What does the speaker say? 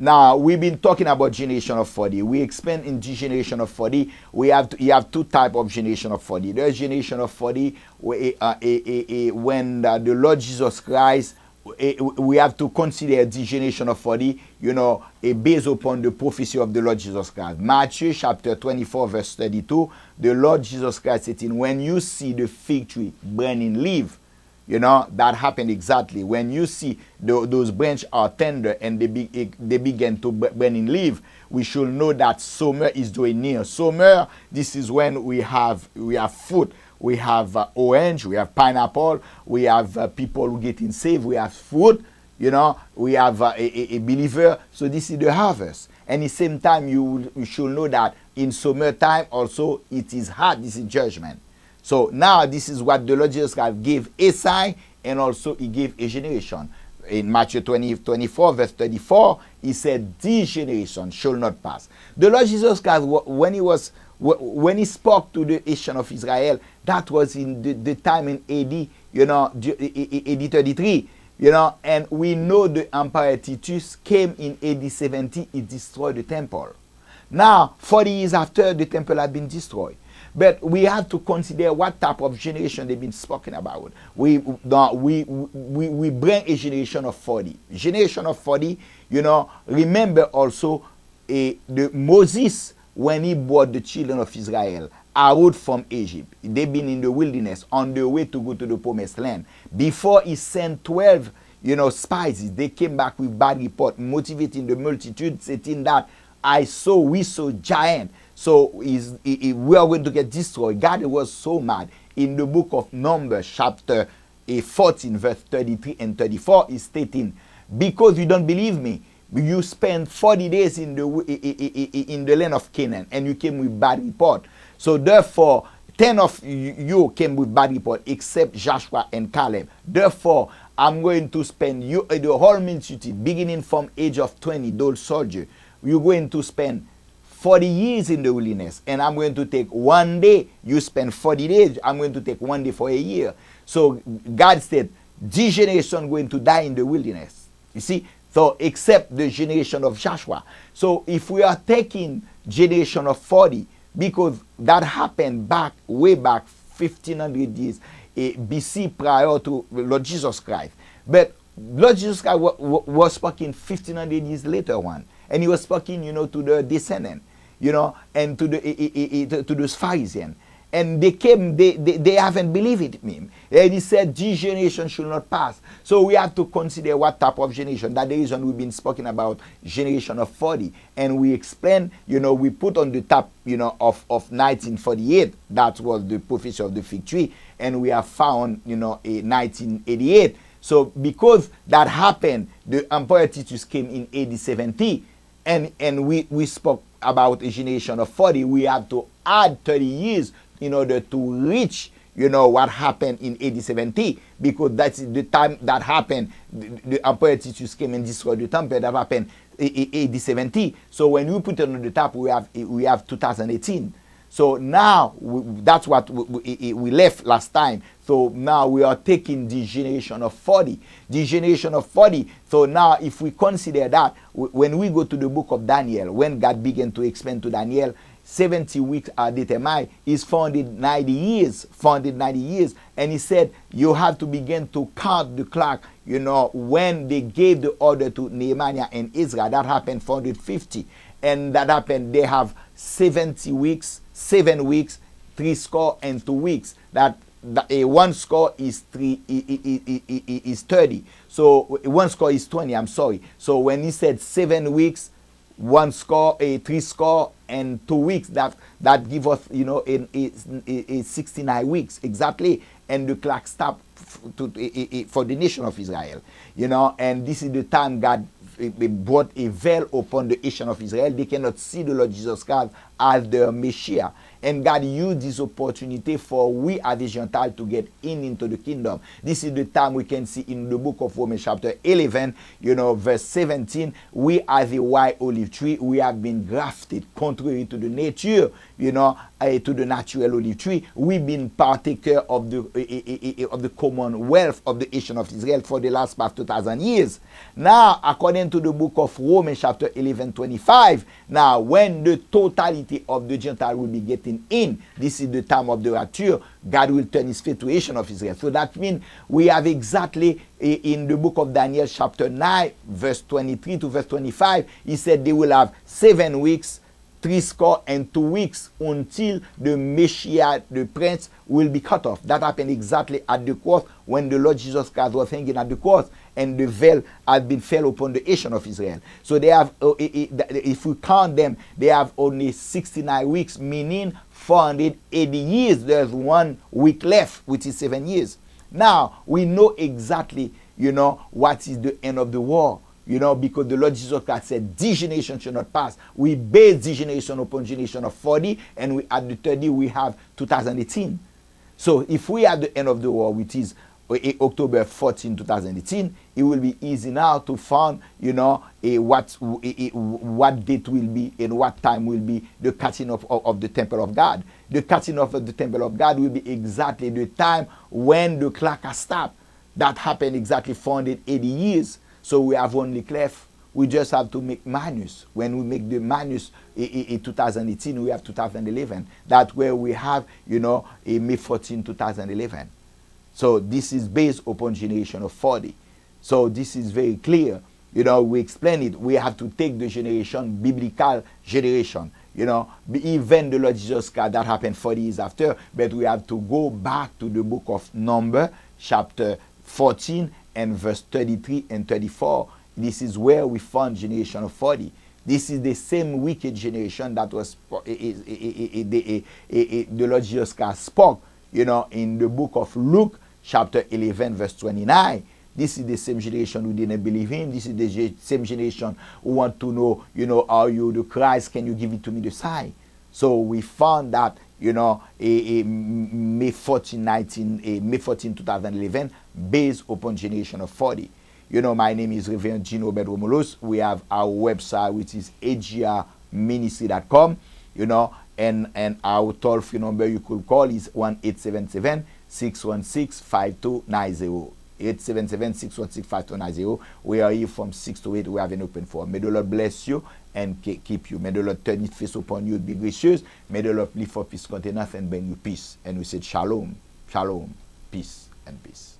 Now, we've been talking about generation of 40. We explained in the generation of 40, you have two types of generation of 40. There's generation of 40 when the Lord Jesus Christ, we have to consider the generation of 40, based upon the prophecy of the Lord Jesus Christ. Matthew chapter 24, verse 32, the Lord Jesus Christ said, when you see the fig tree burning leaf, that happened exactly. When you see those branches are tender and they begin to burn in leaf, we should know that summer is drawing near. Summer, this is when we have fruit. We have orange, we have pineapple, we have people who getting saved, we have fruit, we have a believer. So this is the harvest. And at the same time, you should know that in summertime also it is hard, this is judgment. So now this is what the Lord Jesus Christ gave a sign, and also he gave a generation. In Matthew 24, verse 34, he said, this generation shall not pass. The Lord Jesus Christ, when he spoke to the nation of Israel, that was in the time in AD, AD 33, and we know the Emperor Titus came in AD 70, he destroyed the temple. Now, 40 years after, the temple had been destroyed. But we have to consider what type of generation they've been spoken about. We bring a generation of 40. Generation of 40, remember also the Moses, when he brought the children of Israel out from Egypt. They've been in the wilderness on their way to go to the promised land. Before he sent 12, spies, they came back with bad report, motivating the multitude, saying that we saw giant. So we are going to get destroyed. God was so mad. In the book of Numbers, chapter 14, verse 33 and 34, is stating, because you don't believe me, you spent 40 days in the land of Canaan, and you came with bad report. So therefore, 10 of you came with bad report, except Joshua and Caleb. Therefore, I'm going to spend you, the whole multitude, beginning from age of 20, those soldiers, you're going to spend 40 years in the wilderness, and I'm going to take one day. You spend 40 days, I'm going to take one day for a year. So God said, this generation going to die in the wilderness. You see? So except the generation of Joshua. So if we are taking generation of 40, because that happened way back 1500 years BC prior to Lord Jesus Christ. But Lord Jesus Christ was speaking 1500 years later on. And he was speaking, to the descendant. And to those Pharisees. And they came, they haven't believed in him. And he said, this generation should not pass. So we have to consider what type of generation. That's the reason we've been speaking about generation of 40. And we explain, we put on the top, of 1948. That was the prophecy of the fig tree. And we have found, a 1988. So because that happened, the Emperor Titus came in AD 70. And we spoke about a generation of 40. We have to add 30 years in order to reach, what happened in AD 70, because that's the time that happened. The Emperor Titus came and destroyed the temple. That happened in AD 70. So when we put it on the top, we have 2018. So now that's what we left last time. So now we are taking the generation of 40. The generation of 40. So now if we consider that, when we go to the book of Daniel, when God began to explain to Daniel, 70 weeks are determined, is 490 years. 490 years. And he said, you have to begin to count the clock, when they gave the order to Nehemiah and Israel. That happened 450. And that happened, they have 70 weeks, 7 weeks, 3 score, and 2 weeks. That one score is 30. So one score is 20, I'm sorry. So when he said 7 weeks, 1 score, 3 score, and 2 weeks, that give us, a 69 weeks exactly. And the clock stopped for the nation of Israel. And this is the time God brought a veil upon the nation of Israel. They cannot see the Lord Jesus Christ as their Messiah. And God used this opportunity for we as the Gentiles to get into the kingdom. This is the time we can see in the book of Romans chapter 11, verse 17, we as a white olive tree, we have been grafted contrary to the nature, to the natural olive tree. We've been partaker of the commonwealth of the nation of Israel for the last past 2,000 years. Now, according to the book of Romans chapter 11, 25, now when the totality of the Gentile will be getting in, this is the time of the rapture, God will turn his face to the nation of Israel. So that means we have exactly in the book of Daniel chapter 9, verse 23 to verse 25, he said they will have 7 weeks, 62 weeks until the Messiah, the Prince, will be cut off. That happened exactly at the cross when the Lord Jesus Christ was hanging at the cross and the veil had been fell upon the nation of Israel. So they have, if we count them, they have only 69 weeks, meaning 480 years. There's 1 week left, which is 7 years. Now, we know exactly, what is the end of the war. Because the Lord Jesus Christ said, this generation shall not pass. We base this generation upon generation of 40, and we at the 30, we have 2018. So if we are at the end of the war, which is October 14, 2018, it will be easy now to find, what date will be and what time will be the cutting of the temple of God. The cutting off of the temple of God will be exactly the time when the clock has stopped. That happened exactly 480 years. So we have only left. We just have to make minus. When we make the minus in 2018, we have 2011. That's where we have, a May 14, 2011. So this is based upon generation of 40. So this is very clear. We explain it. We have to take the generation, biblical generation. Even the Lord Jesus Christ, that happened 40 years after. But we have to go back to the book of Numbers, chapter 14, and verse 33 and 34. This is where we found generation of 40. This is the same wicked generation that was the Lord Jesus Christ spoke, in the book of Luke, chapter 11, verse 29. This is the same generation who didn't believe him. This is the same generation who want to know, are you the Christ? Can you give it to me the sign? So we found that, May 14, 2011, based upon generation of 40. My name is Reverend Robert Romulus. We have our website, which is agrministry.com, and our toll-free number you could call is 1-877-616-5290. 877-616-5290. We are here from 6 to 8. We have an open forum. May the Lord bless you and keep you. May the Lord turn his face upon you and be gracious. May the Lord lift up his countenance and bring you peace. And we said shalom, shalom, peace and peace.